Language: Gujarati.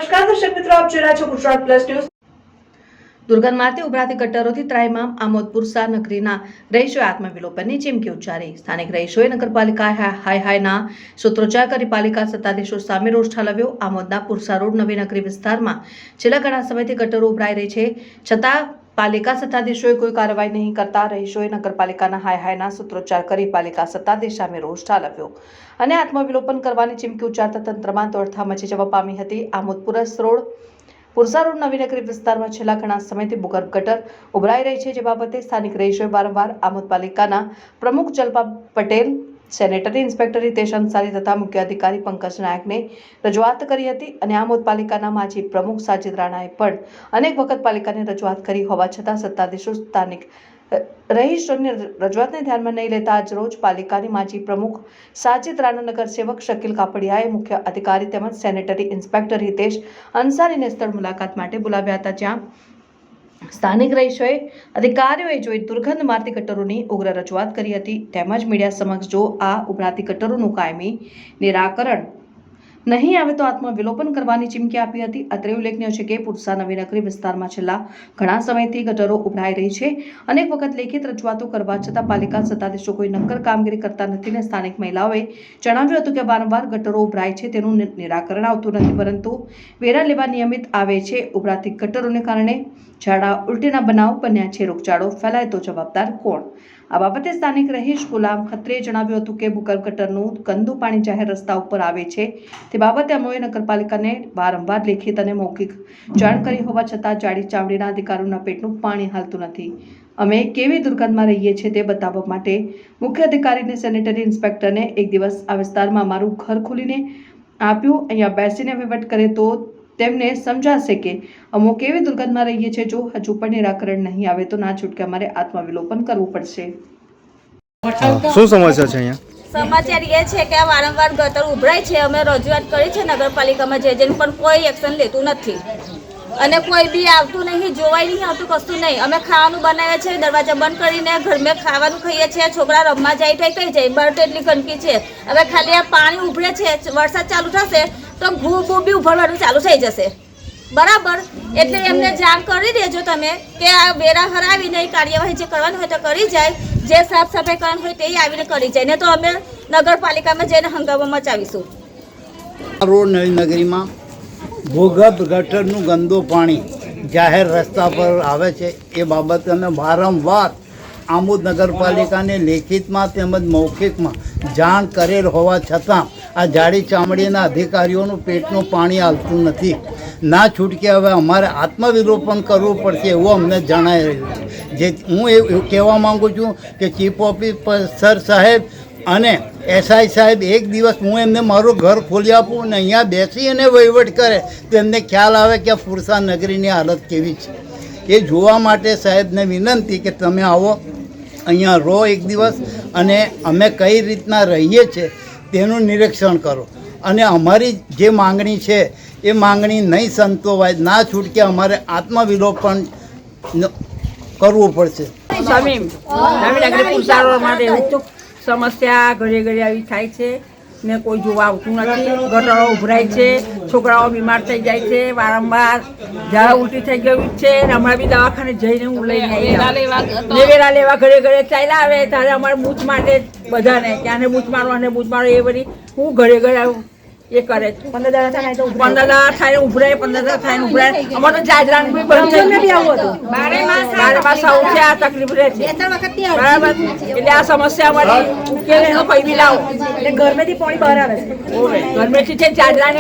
નમસ્કાર દર્શક મિત્રો, આપ જોઈ રહ્યા છો ગુજરાત પ્લસ ન્યૂઝ। દુર્ગંધમાંથી ઉભરાતી ગટરોથી ત્રાહિમામ આમોદ પુરસા નગરીના રહીશોએ આત્મવિલોપનની ચીમકી ઉચ્ચારી। સ્થાનિક રહીશોએ નગરપાલિકા હાયના સૂત્રોચ્ચાર કરી પાલિકા સત્તાધીશો સામે રોષ ઠાલવ્યો। આમોદના પુરસા રોડ નવી નગરી વિસ્તારમાં છેલ્લા ઘણા સમયથી ગટરો ઉભરાઈ રહી છે, છતાં પાલિકા સત્તાધીશોએ કોઈ કાર્યવાહી નહીં કરતા રહીશોએ નગરપાલિકાના હાયના સૂત્રોચ્ચાર કરી પાલિકા સત્તાધીશ સામે રોષ ઠાલવ્યો અને આત્મવિલોપન કરવાની ચીમકી ઉચ્ચારતા તંત્રમાં દોડધામ મચી જવા પામી હતી। આમોદ પુરસા રોડ નવી નગરી વિસ્તારમાં છેલ્લા ઘણા સમયથી ભૂગર્ભ ગટર ઉભરાઈ રહી છે, જે બાબતે સ્થાનિક રહીશોએ વારંવાર આમોદ પાલિકાના પ્રમુખ જલપા પટેલ, સેનેટરી ઇન્સ્પેક્ટર હિતેશ અંસારી તથા મુખ્ય અધિકારી પંકજ નાયકને રજૂઆત કરી હતી અને આમોદ પાલિકાના માજી પ્રમુખ સાજિદ રાણાએ પણ અનેક વખત પાલિકાને રજૂઆત કરી હોવા છતાં સત્તાધીશો સ્થાનિક રહીશોની રજૂઆતને ધ્યાનમાં નહીં લેતા આજ રોજ પાલિકાની માજી પ્રમુખ સાજિદ રાણા, નગરસેવક શકીલ કાપડિયાએ મુખ્ય અધિકારી તેમજ સેનેટરી ઇન્સ્પેક્ટર હિતેશ અંસારીને સ્થળ મુલાકાત માટે બોલાવ્યા હતા, જ્યાં સ્થાનિક રહીશોએ અધિકારીઓએ જોઈ દુર્ગંધ મારતી ગટરોની ઉગ્ર રજૂઆત કરી હતી તેમજ મીડિયા સમક્ષ જો આ ઉભરાતી ગટરોનું કાયમી નિરાકરણ નહીં આવે તો આત્મવિલોપન કરવાની ચીમકી આપી હતી। અત્રે ઉલ્લેખનીય છે કે પુરસા નવી નગરી વિસ્તારમાં છેલ્લા ઘણા સમયથી ગટરો ઉભરાઈ રહી છે। અનેક વખત લેખિત રજૂઆતો કરવા છતાં પાલિકા સત્તાધીશો કોઈ નક્કર કામગીરી કરતા નથી ને સ્થાનિક મહિલાઓએ જણાવ્યું હતું કે વારંવાર ગટરો ઉભરાય છે, તેનું નિરાકરણ આવતું નથી, પરંતુ વેરા લેવા નિયમિત આવે છે। ઉભરાતી ગટરોને કારણે ઝાડા ઉલટીના બનાવ બન્યા છે, રોગચાળો ફેલાય તો જવાબદાર કોણ? આ બાબતે સ્થાનિક રહીશ ગુલામ ખત્રીએ જણાવ્યું હતું કે ભૂગર્ભ ગટરનું ગંદુ પાણી જાહેર રસ્તા ઉપર આવે છે, તે બાબતે અમોએ નગરપાલિકાને વારંવાર લેખિત અને મૌખિક જાણ કરી હોવા છતાં જાડી ચામડીના અધિકારીઓના પેટનું પાણી હાલતું નથી। અમે કેવી દુર્ગંધમાં રહીએ છીએ તે બતાવવા માટે મુખ્ય અધિકારીને સેનેટરી ઇન્સ્પેક્ટરને એક દિવસ આ વિસ્તારમાં મારું ઘર ખોલીને આપ્યું, અહીંયા બેસીને વહીવટ કરે તો તેમને સમજાશે કે અમો કેવી દુર્ગંધમાં રહીએ છીએ। જો હજુ પણ નિરાકરણ નહીં આવે તો ના છૂટકે અમારે આત્મવિલોપન કરવું પડશે। શું સમસ્યા છે અહીંયા? સમાચાર એ છે કે વારંવાર ગટર ઉભરાય છે, અમે રજૂઆત કરી છે નગરપાલિકામાં જેને પણ કોઈ એક્શન લેતું નથી અને કોઈ બી આવતું નહીં, જોવાય નહીં આવતું, કશું નહીં। અમે ખાવાનું બનાવીએ છીએ, દરવાજા બંધ કરીને ઘરમાં ખાવાનું ખાઈએ છીએ, છોકરા રમવા જાય તો કઈ જાય, બહાર તો એટલી ગંદકી છે। હવે ખાલી આ પાણી ઉભરે છે, વરસાદ ચાલુ થશે તો ઘૂ બી ઉભરવાનું ચાલુ થઈ જશે, બરાબર? એટલે એમને જાણ કરી દેજો તમે કે આ વેરા હરાવીને કાર્યવાહી જે કરવાની હોય તો કરી જાય, જે સાફ સફાઈ કરવાની હોય તે આવીને કરી જાય, ને તો અમે નગરપાલિકામાં જઈને હંગામો મચાવીશું। રોડ નવી નગરીમાં ભૂગર્ભ ગટરનું ગંદુ પાણી જાહેર રસ્તા પર આવે છે, એ બાબતે અમે વારંવાર આમોદ નગરપાલિકાને લેખિતમાં તેમજ મૌખિકમાં જાણ કરેલ હોવા છતાં આ જાડી ચામડીના અધિકારીઓનું પેટનું પાણી હાલતું નથી, ના છૂટકે હવે અમારે આત્મવિલોપન કરવું પડશે એવું અમને જણાઈ રહ્યું છે। જે હું એવું કહેવા માગું છું કે ચીફ ઓફિસર સાહેબ અને એસઆઈ સાહેબ એક દિવસ હું એમને મારું ઘર ખોલી આપું અને અહીંયા બેસી અને વહીવટ કરે તો એમને ખ્યાલ આવે કે પુરસા નગરીની હાલત કેવી છે। એ જોવા માટે સાહેબને વિનંતી કે તમે આવો, અહીંયા રહો એક દિવસ અને અમે કઈ રીતના રહીએ છીએ તેનું નિરીક્ષણ કરો અને અમારી જે માંગણી છે એ માંગણી નહીં સંતોવાય, ના છૂટકે અમારે આત્મવિલોપન કરવું પડશે। સમસ્યા ઘરે ઘરે આવી થાય છે ને કોઈ જોવા આવતું નથી, ગટરો ઉભરાય છે, છોકરાઓ બીમાર થઈ જાય છે, વારંવાર ઝાડા ઉલટી થઈ ગયું છે, હમણાં બી દવાખાને જઈને હું લઈને વેરા લેવા ઘરે ઘરે ચાલ્યા આવે ત્યારે અમારે બૂચ મારે બધાને કે આને બૂચ મારો અને બૂચ મારો, એ બધી હું ઘરે ઘરે એ કરે 15 દાડા થાય ઉભરાય, 15 દાડા થાય ઉભરાય। અમારે તો જાજરાન બી બંધ થઈ આવું હતું, બારે માસ આવું છે, આ તકલીફ રહે છે, બરાબર? એટલે આ સમસ્યા અમારી ઉકેલ એનો કઈ બી લાવો, ઘરમેથી પાણી બહાર આવે છે, ઘરમેથી છે જાજરાની